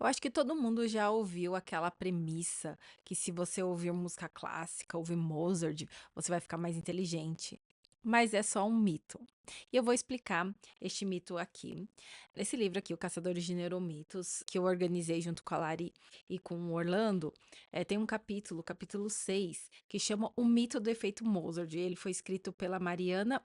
Eu acho que todo mundo já ouviu aquela premissa que se você ouvir música clássica, ouvir Mozart, você vai ficar mais inteligente. Mas é só um mito. E eu vou explicar este mito aqui. Esse livro aqui, O Caçadores de Neuromitos, que eu organizei junto com a Lari e com o Orlando, tem um capítulo, capítulo 6, que chama O Mito do Efeito Mozart. Ele foi escrito pela Mariana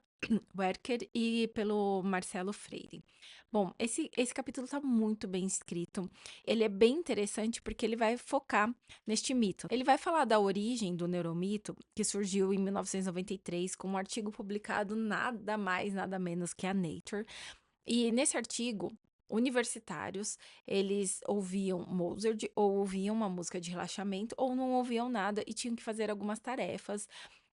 Werker e pelo Marcelo Freire. Bom, esse capítulo está muito bem escrito. Ele é bem interessante porque ele vai focar neste mito. Ele vai falar da origem do neuromito, que surgiu em 1993 com um artigo publicado nada mais, nada menos que a Nature. E nesse artigo, universitários, eles ouviam Mozart ou ouviam uma música de relaxamento ou não ouviam nada e tinham que fazer algumas tarefas.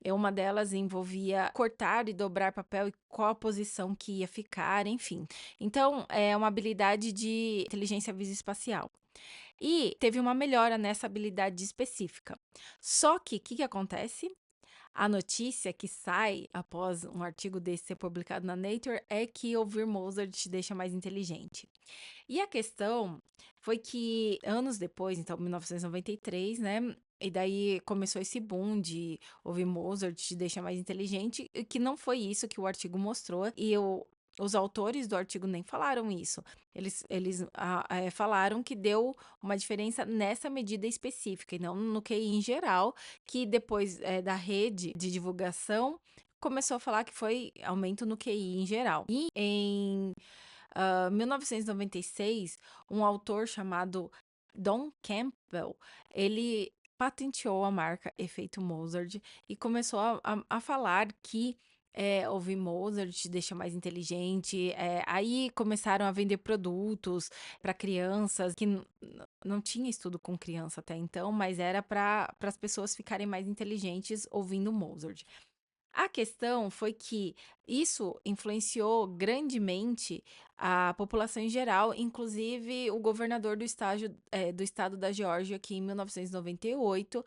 Uma delas envolvia cortar e dobrar papel e qual a posição que ia ficar, enfim. Então, é uma habilidade de inteligência visoespacial. E teve uma melhora nessa habilidade específica. Só que o que acontece? A notícia que sai após um artigo desse ser publicado na Nature é que ouvir Mozart te deixa mais inteligente. E a questão foi que anos depois, então 1993, né? E daí começou esse boom de ouvir Mozart te deixa mais inteligente, e que não foi isso que o artigo mostrou. Os autores do artigo nem falaram isso. Eles falaram que deu uma diferença nessa medida específica, e não no QI em geral, que depois da rede de divulgação começou a falar que foi aumento no QI em geral. E em 1996, um autor chamado Don Campbell, ele patenteou a marca Efeito Mozart e começou a falar que ouvir Mozart te deixa mais inteligente. Aí começaram a vender produtos para crianças que não tinha estudo com criança até então, mas era para as pessoas ficarem mais inteligentes ouvindo Mozart. A questão foi que isso influenciou grandemente a população em geral, inclusive o governador do estado da Geórgia, que em 1998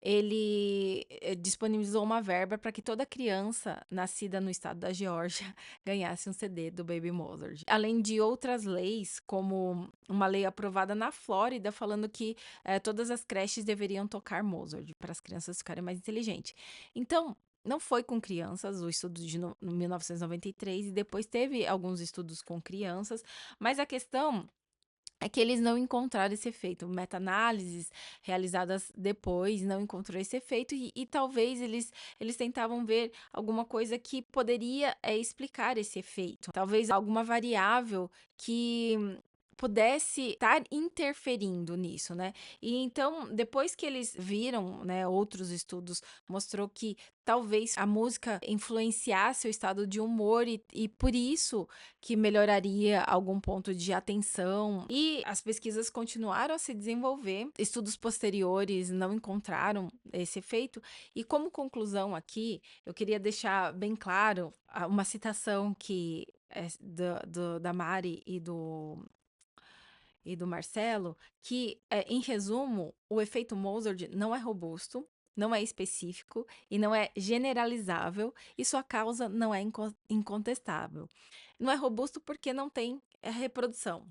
ele disponibilizou uma verba para que toda criança nascida no estado da Geórgia ganhasse um CD do Baby Mozart. Além de outras leis, como uma lei aprovada na Flórida, falando que todas as creches deveriam tocar Mozart para as crianças ficarem mais inteligentes. Então, não foi com crianças, o estudo de 1993, e depois teve alguns estudos com crianças, mas a questão é que eles não encontraram esse efeito. Meta-análises realizadas depois não encontrou esse efeito e talvez eles tentavam ver alguma coisa que poderia explicar esse efeito. Talvez alguma variável que pudesse estar interferindo nisso, né? E então, depois que eles viram, né, outros estudos mostrou que talvez a música influenciasse o estado de humor e por isso que melhoraria algum ponto de atenção. E as pesquisas continuaram a se desenvolver, estudos posteriores não encontraram esse efeito. E como conclusão aqui, eu queria deixar bem claro uma citação que é da Mari e do Marcelo, que, em resumo, o efeito Mozart não é robusto, não é específico e não é generalizável, e sua causa não é incontestável. Não é robusto porque não tem reprodução.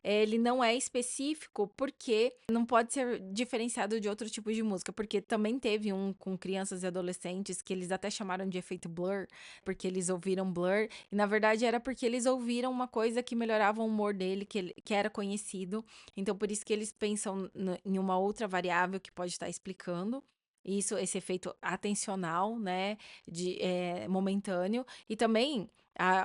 Ele não é específico porque não pode ser diferenciado de outro tipo de música, porque também teve um com crianças e adolescentes que eles até chamaram de efeito Blur, porque eles ouviram Blur, e na verdade era porque eles ouviram uma coisa que melhorava o humor dele, que era conhecido, então por isso que eles pensam em uma outra variável que pode estar explicando. Isso, esse efeito atencional, né, momentâneo, e também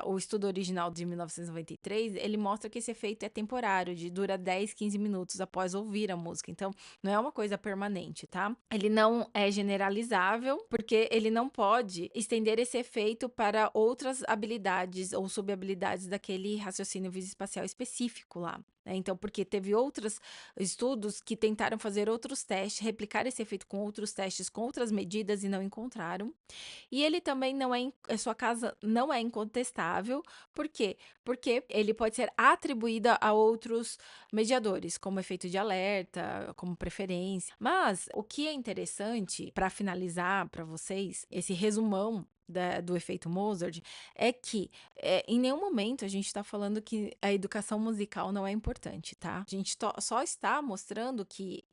o estudo original de 1993, ele mostra que esse efeito é temporário, dura 10, 15 minutos após ouvir a música. Então, não é uma coisa permanente, tá? Ele não é generalizável, porque ele não pode estender esse efeito para outras habilidades ou subhabilidades daquele raciocínio visoespacial específico lá. Então, porque teve outros estudos que tentaram fazer outros testes, replicar esse efeito com outros testes, com outras medidas e não encontraram. E ele também não é, a sua casa não é incontestável. Por quê? Porque ele pode ser atribuído a outros mediadores, como efeito de alerta, como preferência. Mas o que é interessante, para finalizar para vocês, esse resumão do efeito Mozart é que, em nenhum momento a gente está falando que a educação musical não é importante, tá? A gente só está mostrando que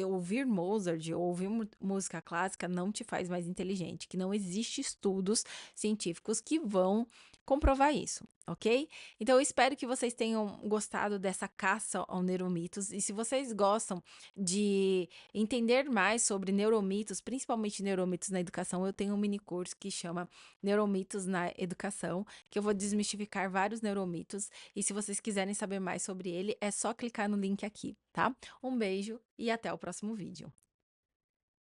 ouvir Mozart ou ouvir música clássica não te faz mais inteligente, que não existe estudos científicos que vão comprovar isso, ok? Então eu espero que vocês tenham gostado dessa caça ao neuromitos, e se vocês gostam de entender mais sobre neuromitos, principalmente neuromitos na educação, eu tenho um mini curso que chama Neuromitos na Educação, que eu vou desmistificar vários neuromitos, e se vocês quiserem saber mais sobre ele, é só clicar no link aqui, tá? Um beijo e até o próximo vídeo.